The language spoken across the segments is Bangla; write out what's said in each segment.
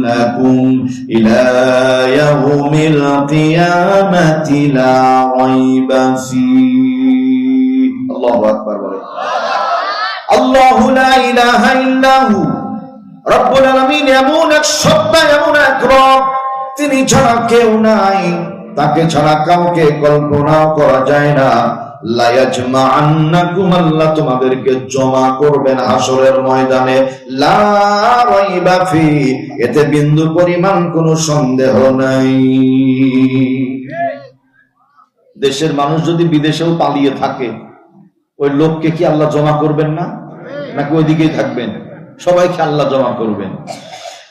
يجمعنكم إلى يوم القيامة لا ريب فيه الله أكبر الله لا إله إلا هو রব্বুল আলামিন এমন এক সত্তা, এমন এক রব, তিনি ছাড়া কেউ নাই, তাকে ছাড়া কাউকে কল্পনাও করা যায় না। লা ইয়াজমাআন্নাকুম, আল্লাহ তোমাদেরকে জমা করবেন হাসরের ময়দানে, লা রাইবা ফি, এতে বিন্দু পরিমাণ কোনো সন্দেহ নাই। দেশের মানুষ যদি বিদেশেও পালিয়ে থাকে, ওই লোককে কি আল্লাহ জমা করবেন না, নাকি ওইদিকেই থাকবেন? সবাইকে আল্লাহ জমা করবেন।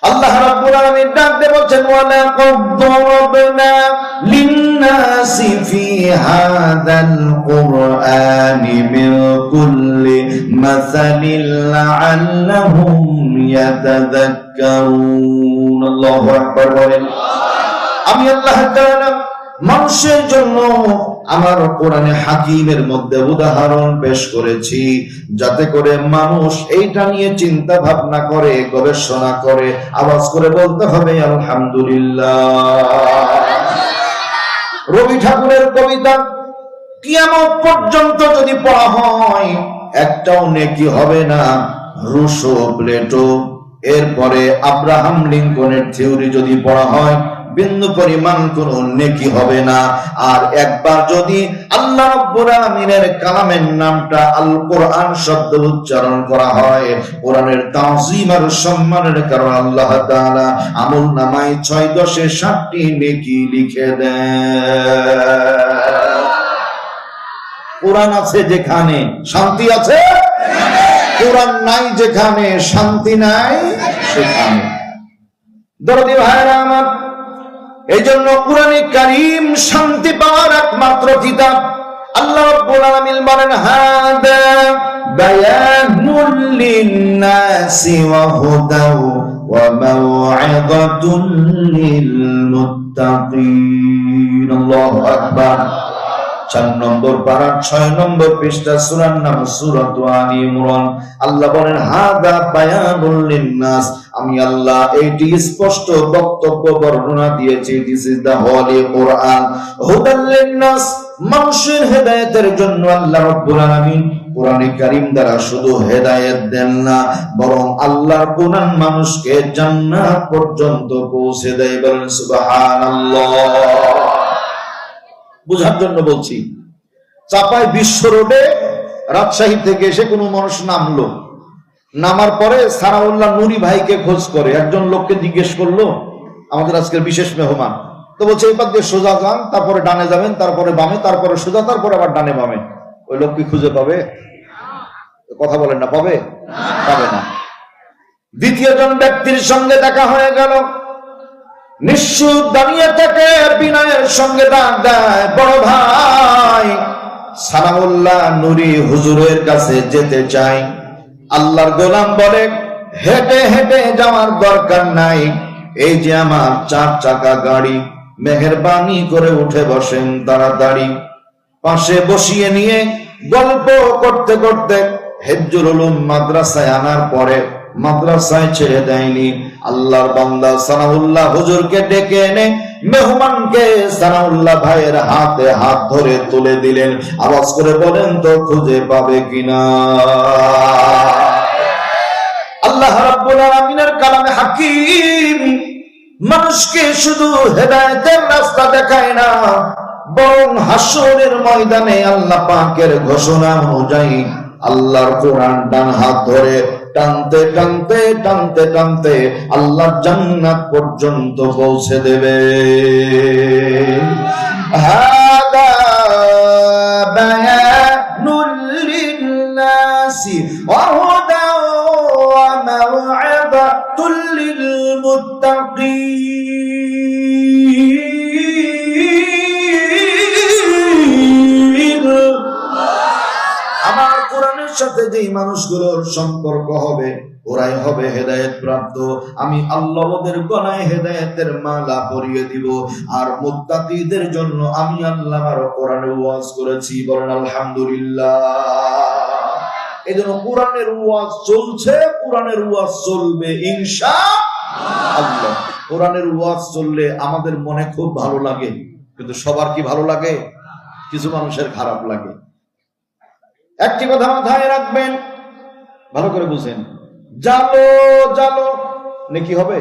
আল্লাহ রাব্বুল আলামিন ডাক দিয়ে বলেন, ওয়া লাকাদ দারাবনা লিন-নাসি ফি হাযাল কুরআনি মিন কুল্লি মাসালিন লাআল্লাহুম ইয়াতাযাক্কারুন। আল্লাহু আকবার বলেন। আমি আল্লাহ তাআলা মানুষের জন্য আমার কোরআনে হাকিমের মধ্যে উদাহরণ পেশ করেছি, যাতে করে মানুষ এইটা নিয়ে চিন্তা ভাবনা করে, গবেষণা করে, আওয়াজ করে বলতে হবে আলহামদুলিল্লাহ। রবি ঠাকুরের কবিতা কিয়ামত পর্যন্ত যদি পড়া হয় একটাও নেকি হবে না। রুশো, প্লেটো, এরপরে আব্রাহাম লিঙ্কনের থিওরি যদি পড়া হয় বিন্দু পরিমাণ কোন নেকি হবে না। আর একবার যদি আল্লাহ রাব্বুল আলামিনের কালামের নামটা আল কোরআন শব্দ উচ্চারণ করা হয়, কোরআনের তাওযীম আর সম্মানের কারণে আল্লাহ তাআলা আমলনামায় 6-10-এ 7টি নেকি লিখে দেন। কোরআন আছে যেখানে শান্তি আছে, কোরআন নাই যেখানে শান্তি নাই সেখানে। দরদি ভাইরা আমার, এই জন্য কোরআনে কারীম শান্তি পাওয়ার একমাত্র কিতাব। আল্লাহ রাব্বুল আলামিন বলেন, হাদা বায়ানুল লিন-নাসি ওয়া হুদাও ওয়া মাও'ইযাতুল লিল মুত্তাকিন। আল্লাহু আকবার। 4 নম্বর পারা 6 নম্বর পৃষ্ঠা, সূরার নাম সূরাতু আলী ইমরান। আল্লাহ বলেন, হাদা বায়ানুল লিন-নাস, আমি আল্লাহ এইটি স্পষ্ট বক্তব্য বর্ণনা দিয়েছি। দিস ইজ দা হোলি কোরআন হুদাল লিন-নাস, মানুষের হেদায়েতের জন্য আল্লাহ রাব্বুল আলামিন কোরআনে কারীম দ্বারা শুধু হেদায়েত দেন না, বরং আল্লাহর কোরআন মানুষকে জান্নাত পর্যন্ত পৌঁছে দেয়। বলেন সুবহানাল্লাহ। বুঝার জন্য বলছি, চাপাই বিশ্ব রোডে রাজশাহী থেকে এসে কোনো মানুষ নামলো, নামার পরে সানাউল্লাহ নুরি ভাইকে খোঁজ করে, একজন লোককে জিজ্ঞেস করলো, আমাদের আজকের বিশেষ মেহমান, তো বলছে এই পাক দিয়ে সোজা যান, তারপরে ডানে যাবেন, তারপরে বামে, তারপরে সোজা, তারপরে আবার ডানে বামে। ওই লোক কি খুঁজে পাবে? কথা বলেন না, পাবে? পাবে না। দ্বিতীয় জন ব্যক্তির সঙ্গে দেখা হয়ে গেল, নিশ্চুপ দাঁড়িয়ে থেকে বিনয়ের সঙ্গে ডাক দেয়, বড় ভাই সানাউল্লাহ নুরি হুজুরের কাছে যেতে চাই। আল্লাহর গোলাম বলে, হেঁটে হেঁটে যাওয়ার দরকার নাই, এই যে আমার 4 চাকা গাড়ি, মেহেরবানি করে উঠে বসেন তাড়াতাড়ি। পাশে বসিয়ে নিয়ে গল্প করতে করতে হিফজুল উলুম মাদ্রাসায় আনার পরে মাদ্রাসায় ছেড়ে দেয়নি। আল্লাহর বান্দা সানাউল্লাহ হুজুরকে ডেকে এনে মেহমানকে সানাউল্লাহ ভাইয়ের হাতে হাত ধরে তুলে দিলেন। আওয়াজ করে বলেন তো খুঁজে পাবে কিনা? আল্লাহ রাব্বুল আলামিনের কালামে হাকিম মানুষকে শুধু হেদায়েতের রাস্তা দেখায় না, বরং হাসরের ময়দানে আল্লাহ পাকের ঘোষণা অনুযায়ী আল্লাহর কোরআন ডান হাত ধরে টানতে টানতে টানতে টানতে আল্লাহর জান্নাত পর্যন্ত পৌঁছে দেবে। হাদা বায়ানুল লিন-নাসি ওয়া হুদা ওয়া মাও'ইযাতুল লিল মুত্তাকিন। আমার কোরআনের সাথে যেই মানুষগুলোর সম্পর্ক হবে ওরাই হবে হেদায়েত প্রাপ্ত। আমি আল্লাহ ওদের গলায় হেদায়েতের মালা পরিয়ে দিব। আর মুত্তাকিদের জন্য আমি আল্লাহ আমার কোরআনে ওয়াজ করেছি। বলেন আলহামদুলিল্লাহ। এই জন্য কোরআনের ওয়াজ চলছে, কোরআনের ওয়াজ চলবে ইনশাআল্লাহ। আল্লাহ। কোরআনের ওয়াজ চললে আমাদের মনে খুব ভালো লাগে, কিন্তু সবার কি ভালো লাগে? কিছু মানুষের খারাপ লাগে। একটি কথা মাথায় রাখবেন, ভালো করে বুঝেন, জালো জালো নেকি হবে?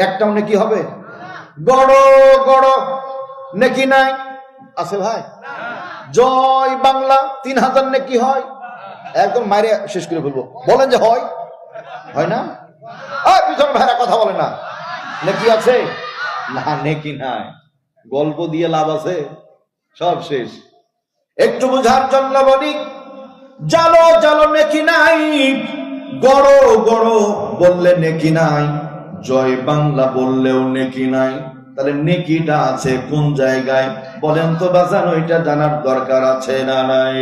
একটাও নেকি হবে? গড় গড় নেকি নাই আছে ভাই? জয় বাংলা 3000 নেকি হয়? একদম মাইরে শেষ করে ফেলবো, বলেন যে হয়? হয় না? পিছনে ভাইরা কথা বলে না। নেকি আছে না? নেকি নাই, গল্প দিয়ে লাভ আছে? সব শেষ। একটু বোঝার জন্য বলি, জালো জালো নেকি নাই, গড় গড় বললে নেকি নাই, জয় বাংলা বললেও নেকি নাই। তাহলে নেকিটা আছে কোন জায়গায় বলেন তো বাজান? ওইটা জানার দরকার আছে না নাই?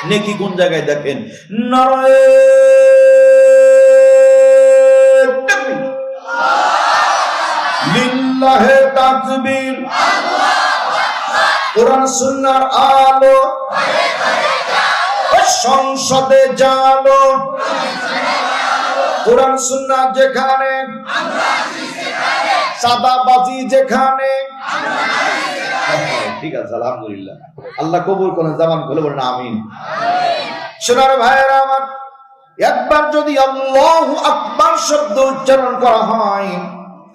নেকি কোন জায়গায় দেখেন। নারায়ে তাকবীর, লিল্লাহে তাকবীর, কোরআন সুন্নাহর আলো সংসদে জালো, কোরআন সুন্নাহ যেখানে, সাদাবাজি যেখানে। ঠিক আছে, আলহামদুলিল্লাহ, আল্লাহ কবুল করেন। জামান খুলে বলেন আমিন। সোনার ভাইয়েরা আমার, একবার যদি আল্লাহু আকবার শব্দ উচ্চারণ করা হয়,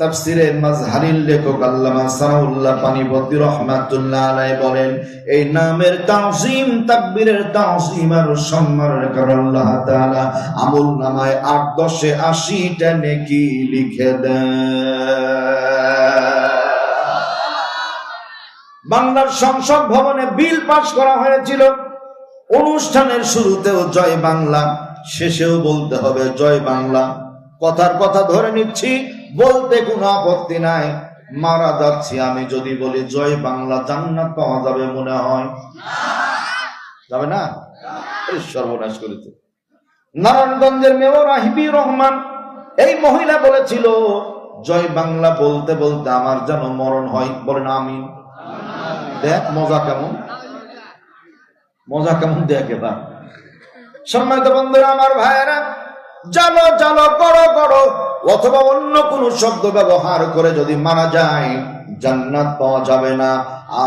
তাফসিরে মাজহারির লেখক আল্লামা সানাউল্লাহ পানিপতি রাহমাতুল্লাহ আলাইহি বলেন, এই নামের তাওযীম, তাকবীরের তাওযীম আর সম্মানের কারণে আল্লাহ তাআলা আমল নামায় ৮ 10 80টা নেকি লিখে দেন। বাংলার সংসদ ভবনে বিল পাস করা হয়েছিল, অনুষ্ঠানের শুরুতেও জয় বাংলা, শেষেও বলতে হবে জয় বাংলা। কথার কথা ধরে নিচ্ছি, বলতে কোনো আপত্তি নাই। মারা যাচ্ছি আমি যদি বলি জয় বাংলা, জান্নাত পাওয়া যাবে মনে হয়? যাবে না? সর্বনাশ করেছে। নারায়ণগঞ্জের মেয়র আহিবি রহমান, এই মহিলা বলেছিল, জয় বাংলা বলতে বলতে আমার যেন মরণ হয়। বলেন আমিন। দেখ মজা কেমন, মজা কেমন দেখ এবার। সম্মানিত বন্ধুরা আমার, ভাইয়েরা, জালো জালো করো করো অথবা অন্য কোন শব্দ ব্যবহার করে যদি মারা যায়, জান্নাত পাওয়া যাবে না।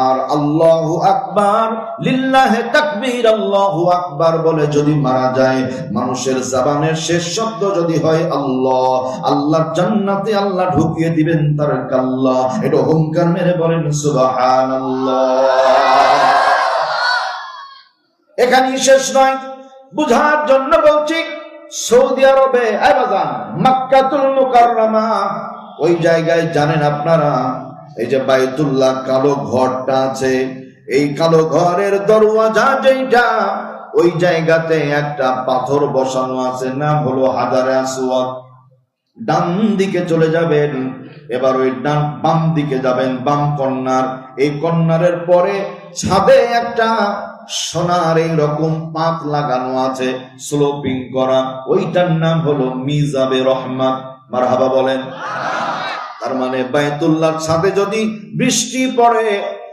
আর আল্লাহু আকবার, লিল্লাহে তাকবীর, আল্লাহু আকবার বলে যদি মারা যায়, মানুষের জবানের শেষ শব্দ যদি হয় আল্লাহ, আল্লাহ জান্নাতে আল্লাহ ঢুকিয়ে দিবেন তার কাল্লাহ। এটা অহংকার মেরে বলেন সুবহানাল্লাহ। এখানেই শেষ নয়, বুঝার জন্য বলছি, সৌদি আরবে মক্কাতুল মুকাররমা, ওই জায়গায় জানেন আপনারা, এই যে বাইতুল্লাহ কালো ঘরটা আছে, এই কালো ঘরের দরওয়াজা যেটা, ওই জায়গাতে একটা পাথর বসানো আছে, নাম হলো হাজারে আসওয়াদ। ডান দিকে চলে যাবেন, এবার ওই ডান বাম দিকে যাবেন, বাম কর্নার, এই কর্নারের পরে ছাদে একটা সোনার এইরকম পাত লাগানো আছে, স্লোপিং করা, ওইটার নাম হলো মিজাবে রহমত। মারহাবা বলেন। তার মানে বাইতুল্লাহর ছাদে যদি বৃষ্টি পড়ে,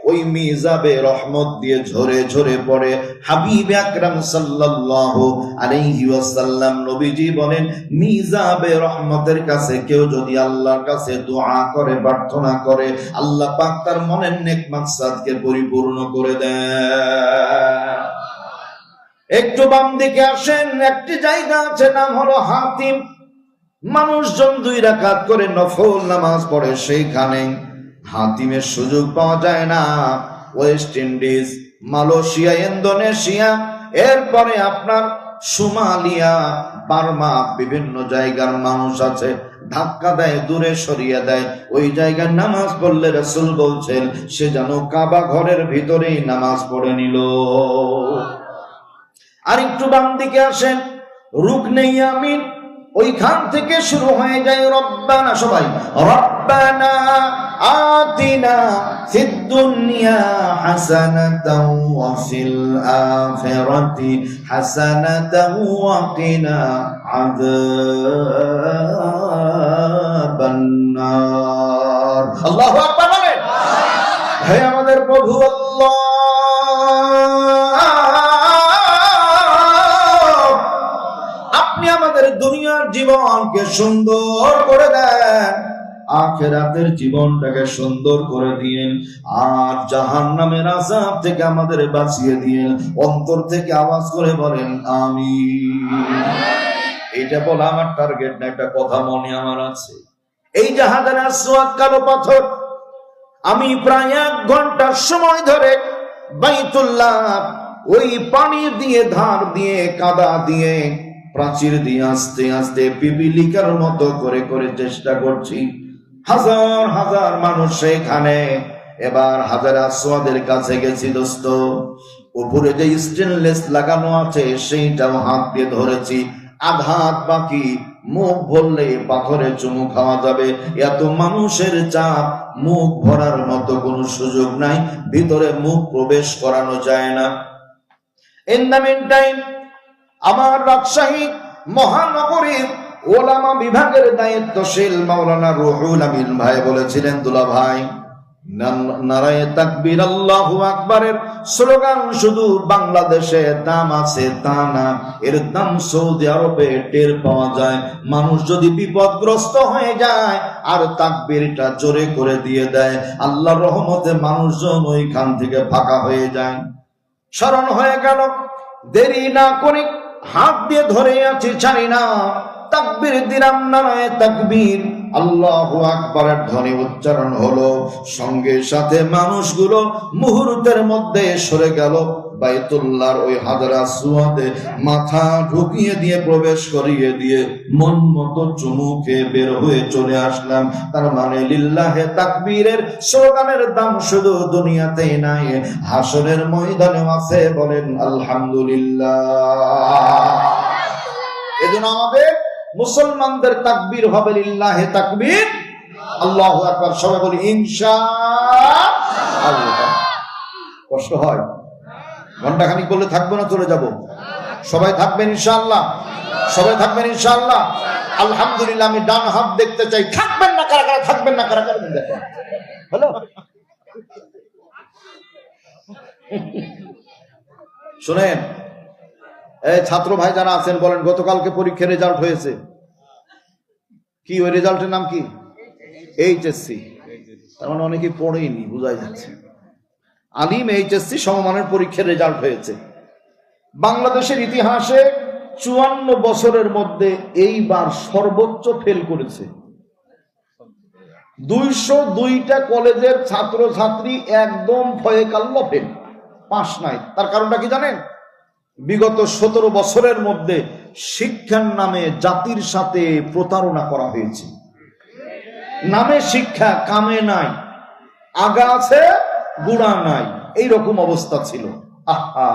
ওই মিজাবে রহমত দিয়ে ঝরে ঝরে পড়ে। হাবিব আকরাম সাল্লাল্লাহু আলাইহি ওয়াসাল্লাম নবীজি বলেন, মিজাবে রহমতের কাছে কেউ যদি আল্লাহর কাছে দোয়া করে, প্রার্থনা করে, আল্লাহ পাক তার মনের নেক মাকসাদকে পরিপূর্ণ করে দেন। একটু বাম দিকে আসেন, একটি জায়গা আছে, নাম হলো হাতিম। মানুষজন 2 রাকাত করে নফল নামাজ পড়ে সেইখানে। হাতিমের সুযোগ পাওয়া যায় না। ওয়েস্ট ইন্ডিজ, মালয়েশিয়া, ইন্দোনেশিয়া, এরপরে আপনার সোমালিয়া, বার্মা, বিভিন্ন জায়গার মানুষ আছে, ধাক্কা দেয়, দূরে সরিয়ে দেয়। ওই জায়গায় নামাজ পড়লে রাসূল বলছেন, সে যেন কাবা ঘরের ভিতরেই নামাজ পড়ে নিল। আর একটু বাম দিকে আসেন, রুকনে ইয়ামিন, ওইখান থেকে শুরু হয়ে যায় রব্বানা। সবাই রব্বানা আতিনা ফিদ দুনিয়া হাসানাতাও ওয়া ফিল আখিরাতি হাসানাতাও ওয়া কিনা আযাবান নার। আল্লাহু আকবার বলেন। হে আমাদের প্রভু আল্লাহ, আমাদের দুনিয়ার জীবনকে সুন্দর করে দেন, আখিরাতের জীবনটাকে সুন্দর করে দিয়েন, আর জাহান্নামের আযাব থেকে আমাদের বাঁচিয়ে দিয়েন। অন্তর থেকে আওয়াজ করে বলেন আমিন। এটা বলা আমার টার্গেট না, একটা কথা মনে আমার আছে। এই যে হাজার আসওয়াদ কালো পাথর, আমি প্রায় 1 ঘন্টার সময় ধরে বাইতুল্লাহ ওই পানি দিয়ে, ধার দিয়ে, কাদা দিয়ে, প্রাচীর দিয়ে আস্তে আস্তে পিপিলিকার মতো করে করে চেষ্টা করছি। হাজার হাজার মানুষ সেখানে। এবার হাজার আসওয়াদের কাছে গেছি দোস্ত, উপরে যে স্টেনলেস লাগানো আছে সেইটাও হাত দিয়ে ধরেছি, আঘাত বাকি, মুখ ভরলে পাথরে চুমু খাওয়া যাবে, এত মানুষের চাপ, মুখ ভরার মতো কোনো সুযোগ নাই, ভিতরে মুখ প্রবেশ করানো যায় না। ইন দ্য মিন টাইম আমার রাজশাহী মহানগরীর ওলামা বিভাগের দায়িত্বশীল মাওলানা রুহুল আমিন ভাই বলেছিলেন, দুলা ভাই, নারায়ে তাকবীর আল্লাহু আকবারের স্লোগান শুধু বাংলাদেশে দাম আছে তা না, এর দাম সৌদি আরবে টের পাওয়া যায়। মানুষ যদি বিপদগ্রস্ত হয়ে যায় আর তাকবীরটা জোরে করে দিয়ে দেয়, আল্লাহর রহমতে মানুষজন ওইখান থেকে ফাঁকা হয়ে যায়। স্মরণ হয়ে গেল, দেরি না করে হাত দিয়ে ধরে আছি, ছাড়ি না, তাকবীর দিলাম, নারায়ে তাকবীর, আল্লাহু আকবারের ধ্বনি উচ্চারণ হলো, সঙ্গে সাথে মানুষগুলো মুহূর্তের মধ্যে সরে গেল বাইতুল্লাহর ওই হাজার আসওয়াদে, মাথা ঢুকিয়ে দিয়ে, প্রবেশ করিয়ে দিয়ে, মন মতো চুমু খেয়ে বের হয়ে চলে আসলাম। তার মানে লিল্লাহে তাকবীরের স্লোগানের দাম শুধু দুনিয়াতেই নাই, হাসরের ময়দানেও আছে। বলেন আলহামদুলিল্লাহ। এজন্য আমাদের মুসলমানদের তাকবীর হবে লিল্লাহে তাকবীর, আল্লাহু আকবার। সবাই বলি ইনশাআল্লাহ। কষ্ট হয়, ঘন্টাখানিক বললে থাকবো না, চলে যাব। সবাই থাকবেন ইনশাআল্লাহ, সবাই থাকবেন ইনশাআল্লাহ। আলহামদুলিল্লাহ। আমি ডান হাত দেখতে চাই। থাকবেন না কারা কারা, থাকবেন না কারা কারা, দেখেন। হ্যালো, শুনেন, এই ছাত্র ভাই যারা আছেন বলেন, গতকালকে পরীক্ষার রেজাল্ট হয়েছে, কি ওই রেজাল্টের নাম কি? এইচএসসি। তার মানে অনেকেই পড়েইনি, বোঝাই যাচ্ছে। আলিম এইচএসসি সমমানের পরীক্ষার রেজাল্ট হয়েছে। বাংলাদেশের ইতিহাসে 54 বছরের মধ্যে এইবার সর্বোচ্চ ফেল করেছে। 202টা কলেজের ছাত্র ছাত্রী একদম ভয়ে কাল্লা ফেল, পাস নাই। তার কারণটা কি জানেন? বিগত 17 বছরের মধ্যে শিক্ষার নামে জাতির সাথে প্রতারণা করা হয়েছে। নামে শিক্ষা, কামে নাই, আগা আছে গুড়া নাই, এইরকম অবস্থা ছিল। আহা,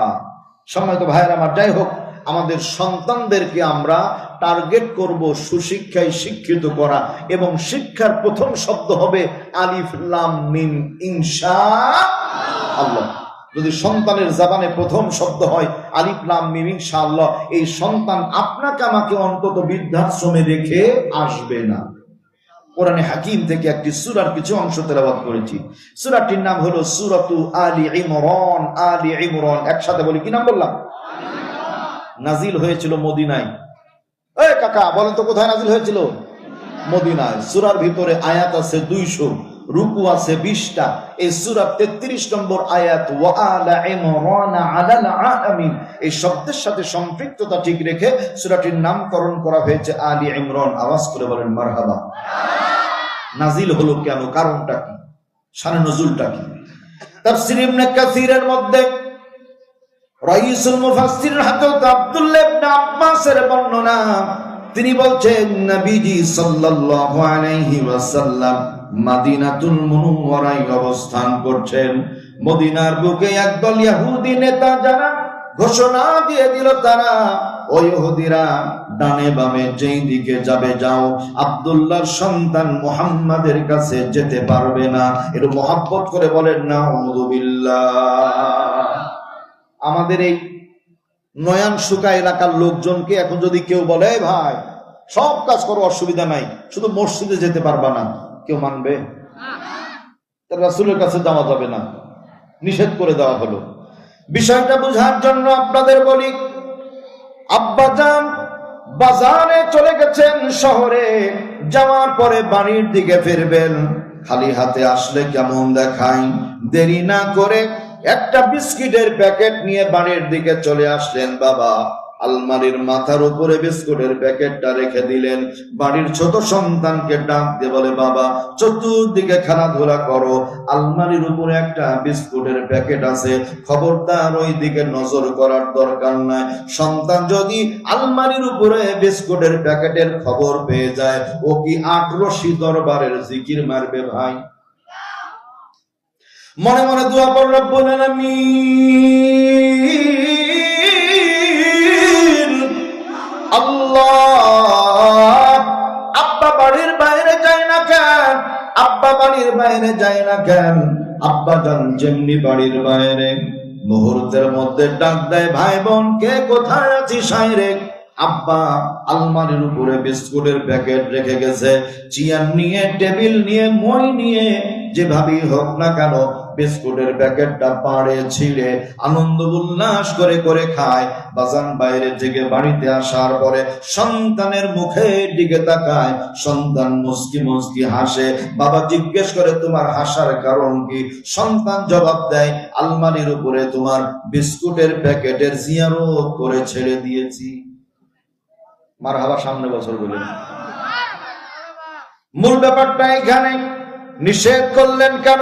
সম্মানিত ভাইয়েরা আমার, যাই হোক, আমাদের সন্তানদেরকে আমরা টার্গেট করব সুশিক্ষায় শিক্ষিত করা, এবং শিক্ষার প্রথম শব্দ হবে আলিফ লাম মিম ইনশাআল্লাহ। যদি সন্তানের জবানে প্রথম শব্দ হয় আলিফ লাম মিম ইনশাআল্লাহ, এই সন্তান আপনাকে আমাকে অন্তত বৃদ্ধাশ্রমে রেখে আসবে না। কোরআনে হাকিম থেকে একটি সূরার কিছু অংশ তেলাওয়াত করেছি। সূরাটির নাম হলো সূরাতু আলী ইমরান। আলী ইমরান, একসাথে বলি, কি নাম বললাম? নাজিল হয়েছিল মদিনায়। এই কাকা বলেন তো, কোথায় নাজিল হয়েছিল? মদিনায়। সূরার ভিতরে আয়াত আছে 200, রুকু আছে 20টা। এই সূরা 33 নম্বর আয়াত, ওয়া আলা ইমরান আলাল আলামিন, এই শব্দের সাথে সম্পৃক্ততা ঠিক রেখে সূরাটির নামকরণ করা হয়েছে আলী ইমরান। আওয়াজ করে বলেন মারহাবা। নাজিল হলো কেন, কারণটা কি, শানে নজুলটা কি? তাফসীর ইবনে কাসিরের মধ্যে রাইসুল মুফাসসির হযরত আব্দুল্লাহ ইবনে আব্বাসের বর্ণনা, তিনি বলছেন নবীজি সাল্লাল্লাহু আলাইহি ওয়াসাল্লাম মদিনাতুল মুনাওয়ারায় অবস্থান করছেন। মদিনার বুকে একদল ইহুদি নেতা যারা ঘোষণা দিয়ে দিল, তারা ওই ইহুদিরা ডানে বামে যেই দিকে যাবে যাও, আব্দুল্লাহর সন্তান মুহাম্মাদের কাছে যেতে পারবে না। এর মহব্বত করে বলেন নাউযুবিল্লাহ। আমাদের এই নয়ান সুকা এলাকার লোকজনকে এখন যদি কেউ বলে, ভাই সব কাজ করো, অসুবিধা নাই, শুধু মসজিদে যেতে পারবা না, কেউ মানবে? রাসূলের কাছে যাওয়া যাবে না, নিষেধ করে দেওয়া হলো। বিষয়টা বোঝার জন্য আপনাদের বলি, আব্বাজান বাজারে চলে গেছেন, শহরে যাওয়ার পরে বাড়ির দিকে ফিরবেন, খালি হাতে আসলে কেমন দেখায়। দেরি না করে একটা বিস্কিটের প্যাকেট নিয়ে বাড়ির দিকে চলে আসলেন। বাবা আলমারির মাথার উপরে বিস্কুটের প্যাকেটটা রেখে দিলেন। বাড়ির ছোট সন্তানকে ডাক দিয়ে বলে, বাবা চতুর্দিকে খেলাধুলা করো, আলমারির উপরে একটা বিস্কুটের প্যাকেট আছে, খবরদার ওই দিকে নজর করার দরকার নাই। সন্তান যদি আলমারির উপরে বিস্কুটের প্যাকেটের খবর পেয়ে যায়, ও কি ৮ দরবারের জিকির মারবে ভাই? মনে মনে দোয়া পড়ল, রব্বুল আলামিন, আল্লাহ আব্বা বাড়ির বাইরে যায় না কেন? আব্বা বাড়ির বাইরে যায় না কেন? আব্বা যান যেমনি বাড়ির বাইরে, মুহূর্তের মধ্যে ডাক দেয়, ভাই বোন কে কোথায় আছিস আয়। আব্বা আলমারির উপরে বিস্কুটের প্যাকেট রেখে গেছে, চেয়ার নিয়ে, টেবিল নিয়ে, মই নিয়ে, যেভাবেই হোক না কেন বিস্কুটের প্যাকেটটা পাড়ে ছিঁড়ে আনন্দ উল্লাস করে করে খায়। বাজান বাইরে থেকে বাড়িতে আসার পরে সন্তানের মুখের দিকে তাকায়, সন্তান মুস্কি মুস্কি হাসে। বাবা জিজ্ঞেস করে, তোমার হাসার কারণ কি? সন্তান জবাব দেয়, আলমারির উপরে তোমার বিস্কুটের প্যাকেটের জিয়ারত করে ছেড়ে দিয়েছি। মারহাবা, সামনে বছর বলেন। মূল ব্যাপারটা এখানে, নিষেধ করলেন কেন?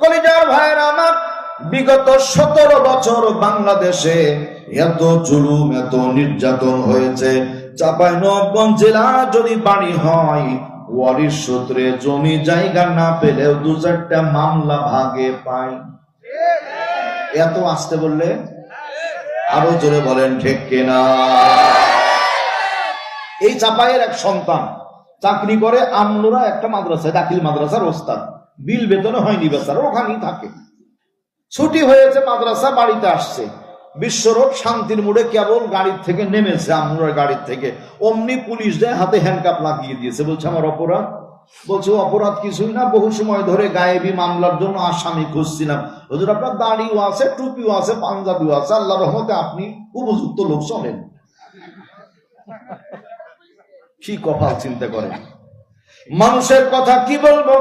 কলিজার ভাইয়ের আমার, বিগত ১৭ বছর বাংলাদেশে এত জুলুম, এত নির্যাতন হয়েছে। চাঁপাইনবাবগঞ্জ জেলা যদি বাড়ি হয়, ওয়ারিশ সূত্রে জমি জায়গা না পেলেও ২-৪টা মামলা ভাগে পায়। এত আসতে বললে আরো জোরে বলেন ঠিক কিনা? এই চাপাইয়ের এক সন্তান চাকরি করে আমনুরা একটা মাদ্রাসায়, দাখিল মাদ্রাসার ওস্তাদ, বিল বেতনে হয়নি বেচারা, ওখানেই থাকে। ছুটি হয়েছে, মাদ্রাসা বাড়িতে আসছে, বিশ্বরোড শান্তির মোড়ে কেবল গাড়ির থেকে নেমেছে, আমনুরার গাড়ির থেকে, অমনি পুলিশ দেয় হাতে হ্যান্ডকাপ লাগিয়ে দিয়েছে। বলছে আমার অপরাধ? বলছে অপরাধ কিছুই না, বহু সময় ধরে গায়েবী মামলার জন্য আসামি খুঁজছিলাম। হুজুর আপনার দাড়িও আছে, টুপিও আছে, পাঞ্জাবিও আছে, আল্লাহর রহমতে আপনি উপযুক্ত লোক চলেন। কি কপাল চিন্তা করেন। মানুষের কথা কি বলবো।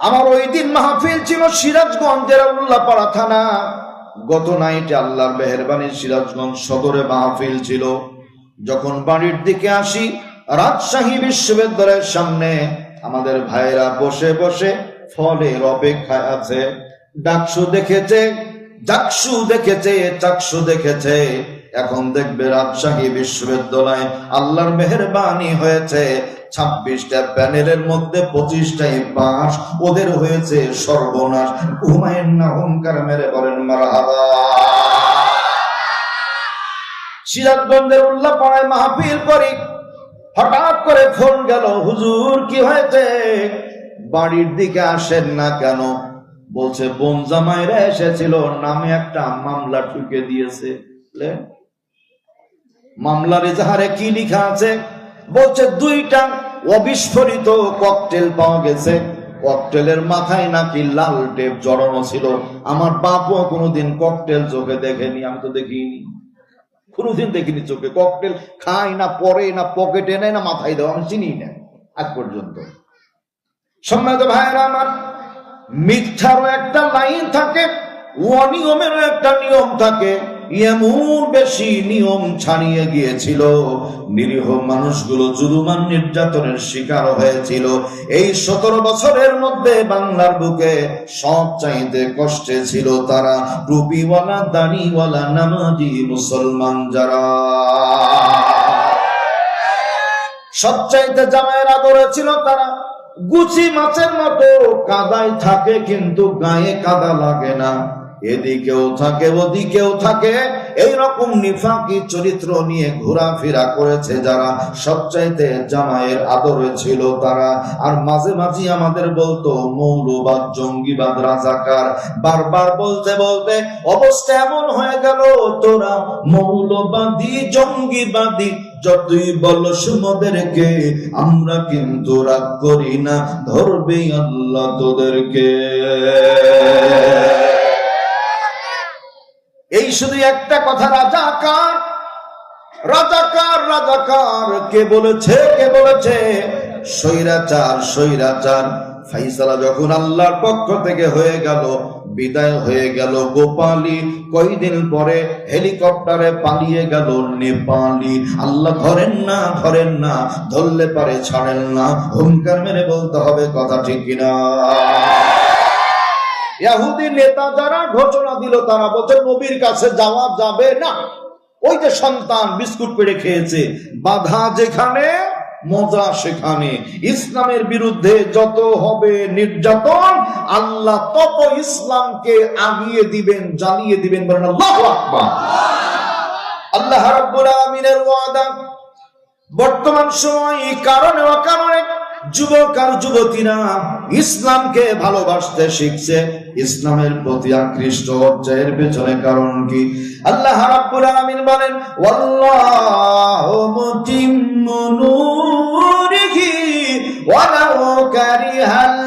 আমার ওই দিন মাহফিল ছিল সিরাজগঞ্জের উল্লাপাড়া থানা। গত নাইটে আল্লাহর মেহেরবানি সিরাজগঞ্জ সদরে মাহফিল ছিল। যখন বাড়ির দিকে আসি, রাজশাহী বিশ্ববিদ্যালয়ের সামনে আমাদের ভাইরা বসে বসে ফলের অপেক্ষায় আছে। ডাকসু দেখেছে, জাকসু দেখেছে, চাকসু দেখেছে, এখন দেখবে রাজশাহী বিশ্ববিদ্যালয় আল্লাহর মেহেরবানি হয়েছে 26টা প্যানেলের মধ্যে 25টাই পাস। ওদের হয়েছে সর্বনাশ। হুমায়ুন না হুঙ্কার মেরে বলেন মারহাবা। সিরাজগঞ্জের উল্লাপাড়ায় মাহফিল করি, হঠাৎ করে ফোন গেল, হুজুর কি হয়েছে, বাড়ির দিকে আসেন না কেন? বলছে বোন জামাইরা এসেছিল, নামে একটা মামলা ঠুকে দিয়েছে। মামলার এজাহারে কি লেখা আছে? বলছে 2টা অবিস্ফোরিত ককটেল পাওয়া গেছে, ককটেলের মাথায় নাকি লাল টেপ জড়ানো ছিল। আমার বাপও কোনোদিন ককটেল চোখে দেখেনি, আমি তো দেখিনি, কোনোদিন দেখিনি চোখে। ককটেল খায় না, পরে না, পকেটে নেয় না, মাথায় দেওয়া, আমি চিনি না আজ পর্যন্ত। সম্মানিত ভাইয়েরা আমার, মিথ্যারও একটা লাইন থাকে, অনিয়মেরও একটা নিয়ম থাকে। এমন বেশি নিয়ম ছাড়িয়ে গিয়েছিল, নিরীহ মানুষগুলো জুলুমান নির্যাতনের শিকার হয়েছিল। এই 17 বছরের মধ্যে বাংলার বুকে সব চাইতে কষ্টে ছিল তারা, টুপিওয়ালা, দাড়িওয়ালা, নামাজি মুসলমান যারা। সবচাইতে জামাইয়ের আদরে ছিল তারা। গুচি মাছের মতো কাদায় থাকে, কিন্তু গায়ে কাদা লাগে না। এদিকেও থাকে, ওদিকেও থাকে, এইরকম নিফাকি চরিত্র নিয়ে ঘোরাফেরা করেছে যারা, সবচাইতে জামাইয়ের আদরে ছিল তারা। আর মাঝে মাঝে আমাদের বলতো মৌলবাদ, জঙ্গিবাদ, রাজাকার। বারবার বলতে বলতে অবস্থা এমন হয়ে গেল, তোরা মৌলবাদী, জঙ্গিবাদী যতই বলস মোদেরকে, আমরা কিন্তু রাগ করি না, ধরবে আল্লাহ তোদেরকে। এই শুধু একটা কথা, রাজাকার রাজাকার রাজাকার কে বলেছে? কে বলেছে? স্বৈরাচার স্বৈরাচার। ফাইসালা যখন আল্লাহর পক্ষ থেকে হয়ে গেল, বিদায় হয়ে গেল গোপালী, কয়দিন পরে হেলিকপ্টারে পালিয়ে গেল নেপালি। আল্লাহ ধরেন না, ধরেন না, ধরলে পারে ছাড়েন না। হুঙ্কার মেরে বলতে হবে কথা, ঠিক কিনা? ইহুদি নেতা যারা ঘোষণা দিল, তারা বলছে নবীর কাছে যাওয়া যাবে না। ওই যে সন্তান বিস্কুট পেড়ে খেয়েছে, বাধা যেখানে মজা সেখানে। ইসলামের বিরুদ্ধে যত হবে নির্যাতন, আল্লাহ তত ইসলামকে আগিয়ে দিবেন, জ্বালিয়ে দিবেন। বলেন আল্লাহু আকবার। আল্লাহ রাব্বুল আমিনের ওয়াদা। বর্তমান সময় কারণে অকারণে যুবক আর যুবতীরা ইসলামকে ভালোবাসতে শিখছে, ইসলামের প্রতি আকৃষ্ট হচ্ছে। এর পেছনে কারণ কি? আল্লাহ রাব্বুল আমিন বলেন, ওয়াল্লাহু মুতিম্মু নূরিহি ওয়ালাউ কারিহাল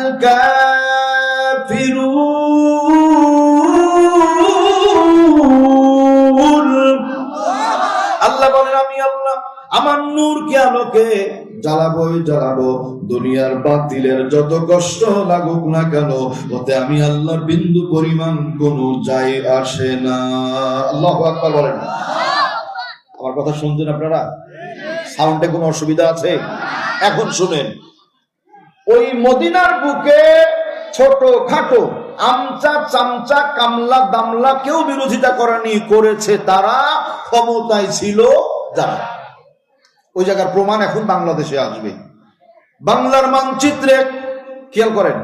কাফিরুন। আল্লাহ বলেন, আমি আল্লাহ আমার নূরকে, আলোকে জ্বালাবোই জ্বালাবো। দুনিয়ার বাতিলের যত কষ্ট লাগুক না কেন, ওতে আমি আল্লাহর বিন্দু পরিমাণ কোনো যায় আসে না। আল্লাহু আকবার বলেন। আমার কথা শুনছেন আপনারা? সাউন্ডে কোনো অসুবিধা আছে? এখন শুনেন। ওই মদিনার বুকে ছোট খাটো আমচা চামচা কামলা দামলা কেউ বিরোধিতা করেনি, করেছে তারা, ক্ষমতায় ছিল যারা। ওই জায়গার প্রমাণ এখন বাংলাদেশে আসবে। বাংলার মানচিত্রে খেয়াল করেন,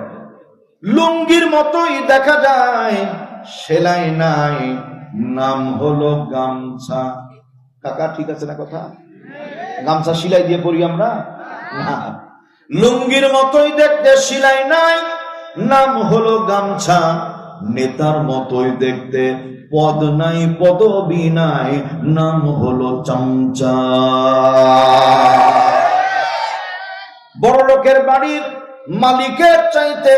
লুঙ্গির মতোই দেখা যায়, সেলাই নাই, নাম হলো গামছা। কাকা ঠিক আছে না কথা? গামছা সেলাই দিয়ে পরি আমরা না। লুঙ্গির মতোই দেখতে, সেলাই নাই, নাম হলো গামছা। নেতার মতোই দেখতে, পদ নাই পদবি নাই, নাম হলো চামচা। বড় লোকের বাড়ির মালিকের চাইতে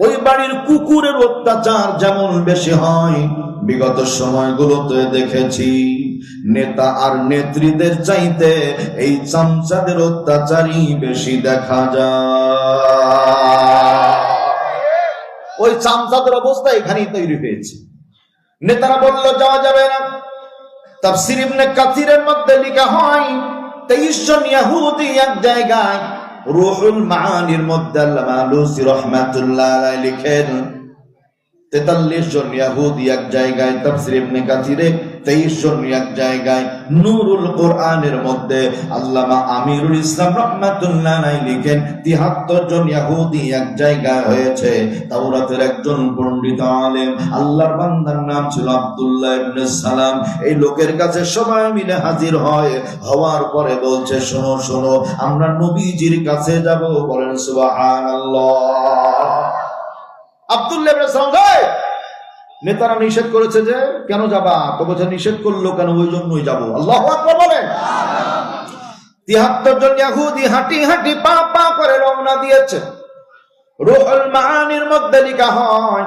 ওই বাড়ির কুকুরের অত্যাচার যেমন বেশি হয়, বিগত সময়গুলোতে দেখেছি নেতা আর নেত্রীদের চাইতে এই চামচাদের অত্যাচারই বেশি দেখা যায়। ওই চামচাদের অবস্থা এখানেই তৈরি হয়েছে। নেতারা বলল যাওয়া যাবে না। তাফসীর ইবনে কাসিরের মধ্যে লেখা হয় 23 জন ইহুদি এক জায়গায়, রুহুল মাআনির মধ্যে আল্লামা আলুসি রাহমাতুল্লাহ আলাইহি লিখেন 43 জন ইহুদি এক জায়গায়। তাফসীর ইবনে কাসিরে 23 জন এক জায়গায়। নূরুল কোরআনের মধ্যে আল্লামা আমিরুল ইসলাম রাহমাতুল্লাহ আলাইহি লিখেন 73 জন ইহুদি এক জায়গায় হয়েছে। তাওরাতের একজন পণ্ডিত আলেম, আল্লাহর বান্দার নাম ছিল আব্দুল্লাহ ইবনে সালাম। এই লোকের কাছে সবাই মিলে হাজির হয়, হওয়ার পরে বলছে, শোনো শোনো, আমরা নবীজির কাছে যাব। বলেন সুবহানাল্লাহ। আব্দুল্লাহ ইবনে সালাম, নেতারা নিষেধ করেছে যে কেন যাবা? তো বলছে নিষেধ করলো কেন? ওই জন্যই যাবো। আল্লাহু আকবার বলেন। 73 জন ইহুদি হাঁটি হাঁটি পা পা করে রওনা দিয়েছে। রুহুল মাআনির মধ্যে লেখা হয়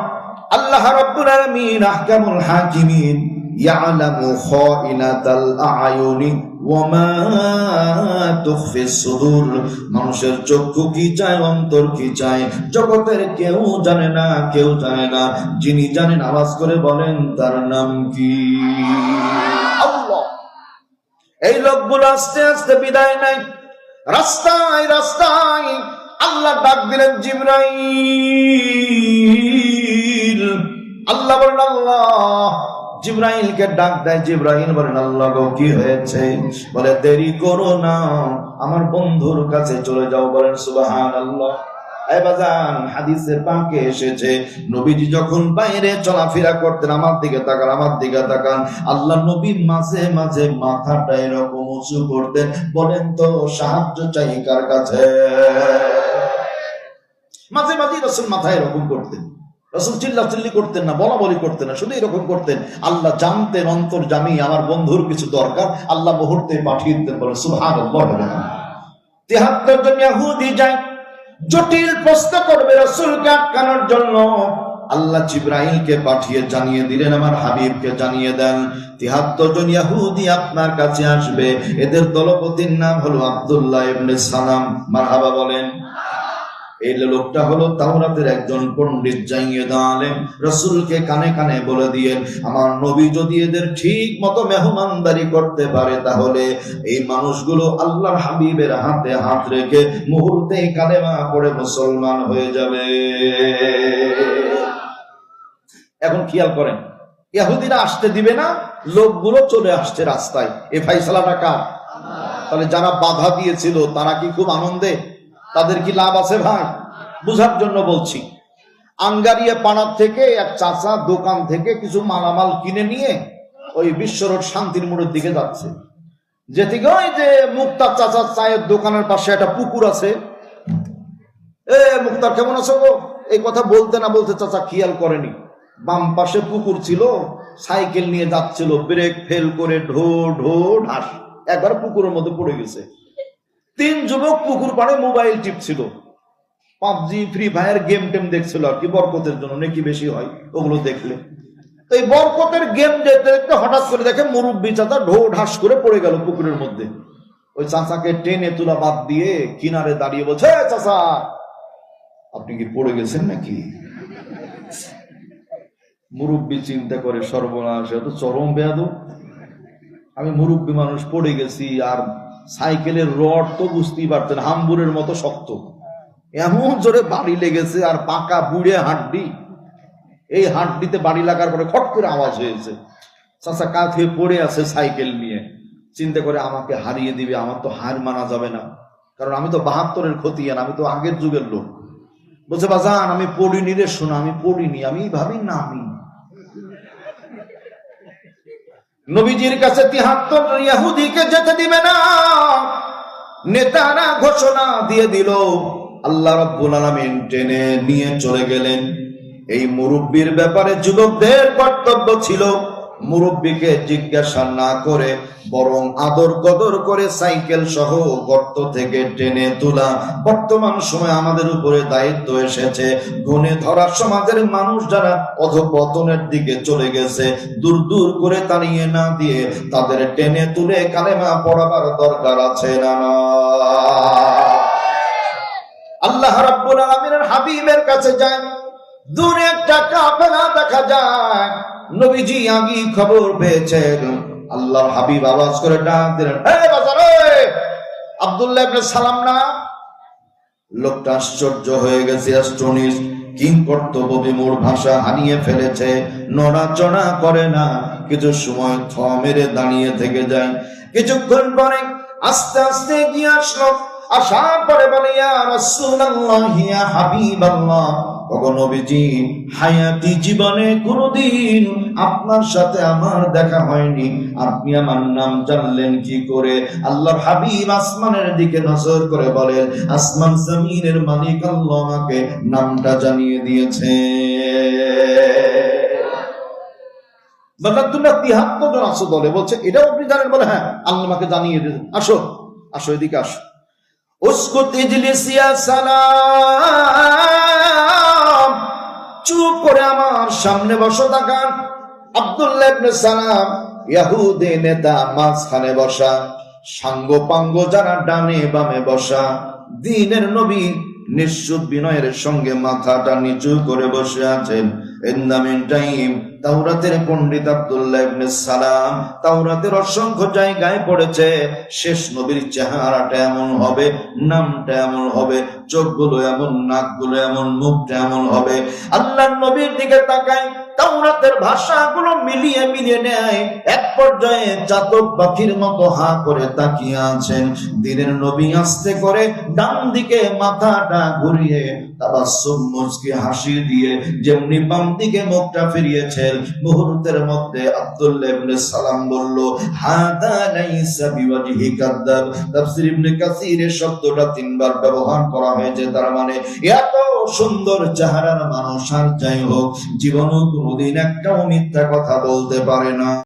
আল্লাহ রাব্বুল আলামিন আহকামুল হাকিমিন ইয়ালামু খাইনাতাল আয়ুনি ওয়া মা তুখফিস সুদুর। মানুষের চক্ষু কি চায়, অন্তর কি চায়, জগতের কেউ জানে না, কেউ জানে না। যিনি জানেন আওয়াজ করে বলেন তার নাম কি? আল্লাহ। এই লোকগুলো আস্তে আস্তে বিদায় নেয়। রাস্তায় রাস্তায় আল্লাহ ডাক দিলেন জিবরাইল। আল্লাহ বলেন, আল্লাহ জিবরাইলকে ডাক দেয়। জিবরাইল বলেন, আল্লাহ গো কি হয়েছে? বলে দেরি করো না, আমার বন্ধুর কাছে চলে যাও। বলেন সুবহানাল্লাহ। এই বাজান, হাদিসের পাকে এসেছে নবীজি যখন বাইরে চলাফেরা করতেন, আমার দিকে তাকান, আমার দিকে তাকান, আল্লাহ নবী মাঝে মাঝে মাথাটা এরকম উঁচু করতেন। বলেন তো সাহায্য চাই কার কাছে? মাঝে মাঝে রাসূল মাথা এরকম করতেন। রাসূল চিল্লাচিল্লি করতেন না, বলা বলি করতেন না, শুধু এরকম করতেন। আল্লাহ জানতেন অন্তর্যামী, আমার বন্ধুর কিছু দরকার, আল্লাহ মুহূর্তে পাঠিয়ে দিতেন। বলে সুবহানাল্লাহ। 73 জন ইহুদি যায়, জটিল প্রশ্ন করবে রাসূলকে আটকানোর জন্য। আল্লাহ জিবরাইলকে পাঠিয়ে জানিয়ে দিলেন, আমার হাবিবকে জানিয়ে দেন ৭৩ জন ইহুদি আপনার কাছে আসবে, এদের দলপতির নাম হলো আব্দুল্লাহ ইবনে সালাম। মারহাবা বলেন। এই লোকটা হলো তাওরাতের একজন পণ্ডিত, জাইয়েদ আলেম। রাসূলকে কানে কানে বলে দিয়েন, আমার নবী যদি এদের ঠিক মতো মেহমানদারি করতে পারে, তাহলে এই মানুষগুলো আল্লাহর হাবিবের হাতে হাত রেখে মুহূর্তেই কালেমা পড়ে মুসলমান হয়ে যাবে। এখন খেয়াল করেন, ইহুদিরা আসতে দিবে না, লোকগুলো চলে আসছে রাস্তায়। এই ফাইসালাটা কার? তাহলে যারা বাধা দিয়েছিল তারা কি খুব আনন্দে? তাদের কি লাভ আছে ভাই? বুঝার জন্য বলছি। আঙ্গারিয়া পাড়ার থেকে এক চাচা দোকান থেকে কিছু মালামাল কিনে নিয়ে ওই বিশ্ব রোড শান্তির মোড়ের দিকে যাচ্ছে। যেদিকে ওই যে মুক্তার চাচার চায়ের দোকানের পাশে একটা পুকুর আছে। এ মুক্তার কেমন আছো গো? এই কথা বলতে না বলতে চাচা খেয়াল করেনি, বাম পাশে পুকুর ছিল, সাইকেল নিয়ে যাচ্ছিল, ব্রেক ফেল করে ঢো ঢো ঢাস একবার পুকুরের মধ্যে পড়ে গেছে। 3 যুবক পুকুর পাড়ে মোবাইল টিপছিল, পাবজি ফ্রি ফায়ার গেম টেম দেখছিল আর কি, বরকতের জন্য নাকি বেশি হয় ওগুলো দেখলে। এই বরকতের গেম দেখতে দেখতে হঠাৎ করে দেখে মুরব্বী চাচা ঢো ঢাস করে পড়ে গেল পুকুরের মধ্যে। ওই চাচাকে টেনে তোলা বাদ দিয়ে কিনারে দাঁড়িয়ে বলছে, চাচা আপনি কি পড়ে গেছেন নাকি? মুরব্বী চিন্তা করে, সর্বনাশ, এত চরম বেয়াদব, আমি মুরব্বী মানুষ পড়ে গেছি, আর সাইকেলের রড তো বুঝতেই পারতেন হাম্বুরের মতো শক্ত, এমন জোরে বাড়ি লেগেছে, আর পাকা বুড়ে হাড্ডি, এই হাড্ডিতে বাড়ি লাগার পরে খট করে আওয়াজ হয়েছে। চাচা কাঁধে পড়ে আছে সাইকেল নিয়ে, চিন্তা করে আমাকে হারিয়ে দিবে, আমার তো হার মানা যাবে না, কারণ আমি তো ৭২-এর খতিয়ান, আমি তো আগের যুগের লোক। বলছে, বাজান আমি পড়িনি রে শোনা, আমি পড়িনি, আমি ভাবি না আমি। নবীজির কাছে ৭৩ ইহুদিকে যেতে দিবে না, নেতারা ঘোষণা দিয়ে দিল। আল্লাহ রাব্বুল আলামিন টেনে নিয়ে চলে গেলেন। এই মুরব্বির ব্যাপারে যুবকদের কর্তব্য ছিল মুরব্বিকে জিজ্ঞাসা না করে বরং আদর কদর করে সাইকেল সহ গর্ত থেকে টেনে তোলা। বর্তমান সময় আমাদের উপরে দায়িত্ব এসেছে, গুণে ধরা সমাজের মানুষ যারা অধঃপতনের দিকে চলে গেছে, দূর দূর করে তাড়িয়ে না দিয়ে তাদের টেনে তুলে কালেমা পড়াবার দরকার আছে না? আল্লাহ রাব্বুল আলামিনের হাবিবের কাছে যায়, দূরে একটা কাফেলা দেখা যায়। নবীজি আগে খবর পেয়েছেন, আল্লাহর হাবিব আওয়াজ করে ডাক দিলেন, এই বাজার, আব্দুল্লাহ ইবনে সালাম না? লোকটা আশ্চর্য হয়ে গেছে, অ্যাস্টনিশ, কিং কর্তব্য বিমূঢ় ভাষা হারিয়ে ফেলেছে, নড়াচড়া করে না, কিছু সময় থ মেরে দাঁড়িয়ে থেকে যায়। কিছুক্ষণ পরে আস্তে আস্তে এগিয়ে আসলো, আসার পরে বলে, ইয়া রাসূলুল্লাহ, ইয়া হাবিবাল্লাহ, ওগো নবীজি, হায়াতি জীবনে কোনদিন আপনার সাথে আমার দেখা হয়নি, আপনি আমার নাম জানলেন কি করে? আল্লাহর হাবিব আসমানের দিকে নজর করে বলেন, আসমান জমিনের মালিক আল্লাহ আমাকে নামটা জানিয়ে দিয়েছে। তোমরা ৭৩ জন আসো দলে, বলছে এটাও আপনি জানেন? বলে হ্যাঁ, আল্লাহ আমাকে জানিয়ে দিয়েছে। আসো আসো, এদিকে আসো। উসকুত ইজলিস ইয়া সালাম, চুপ করে আমার সামনে বসো। তাকান, আব্দুল্লাহ ইবনে সালাম ইহুদি নেতা মাঝখানে বসা, সাঙ্গ পাঙ্গ যারা ডানে বামে বসা। দ্বীনের নবী নিশ্চুপ বিনয়ের সঙ্গে মাথাটা নিচু করে বসে আছেন। ইন দ্য মিন টাইম তাওরাতের পণ্ডিত আব্দুল্লাহ ইবনে সালাম তাওরাতের অসংখ্য জায়গায় পড়েছে, শেষ নবীর চেহারাটা এমন হবে, নামটা এমন হবে, চোখগুলো এমন, নাকগুলো এমন, মুখটা এমন হবে। আল্লাহর নবীর দিকে তাকায়, তাওরাতের ভাষাগুলো মিলিয়ে মিলিয়ে নেয়। এক পর্যায়ে চাতক পাখির মতো হা করে তাকিয়ে আছেন। দ্বীনের নবী আস্তে করে ডান দিকে মাথাটা ঘুরিয়ে তাবাসসুম মুচকি হাসি দিয়ে যেমনি বাম দিকে মুখটা ফিরিয়েছেন, মুহূর্তের মধ্যে আব্দুল্লাহ ইবনে সালাম বলল, হাদা লাইসা বিওয়াজহি কাযাব। তাফসীর ইবনে কাসিরের শব্দটা 3 বার ব্যবহার করা হয়েছে, তার মানে এত সুন্দর চেহারার মানুষ আর যাই হোক জীবনও কোনোদিন একটাও মিথ্যা কথা বলতে পারে না।